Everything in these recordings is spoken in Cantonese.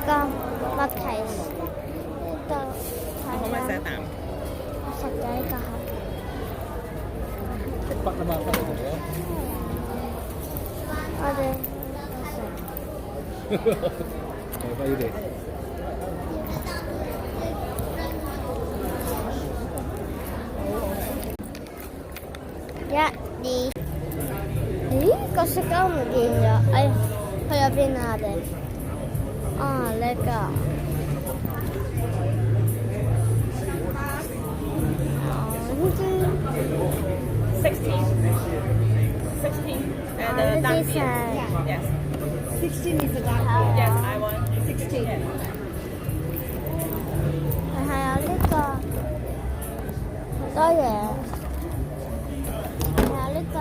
個麥提呢度可唔可以食一啖？食咗呢個係食筆啊嘛，筆嚟嘅。我哋係不要哋。一、二，咦？個雪糕唔見咗，哎，去咗邊啊？我哋啊呢個。16. And the dark This beer. is Yes. 16 is the dark Yes, I want. 16. 係啊，呢個好多嘢，係啊，呢個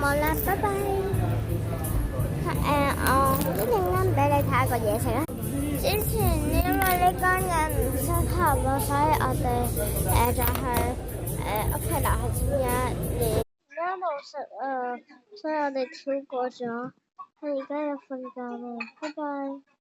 冇啦，拜拜。我一陣間俾你睇下個嘢食啦。之前因為呢間嘢唔適合咯，所以我哋就去屋企樓下整嘢。而家冇食所以我哋跳過咗。我而家要瞓覺啦，拜拜。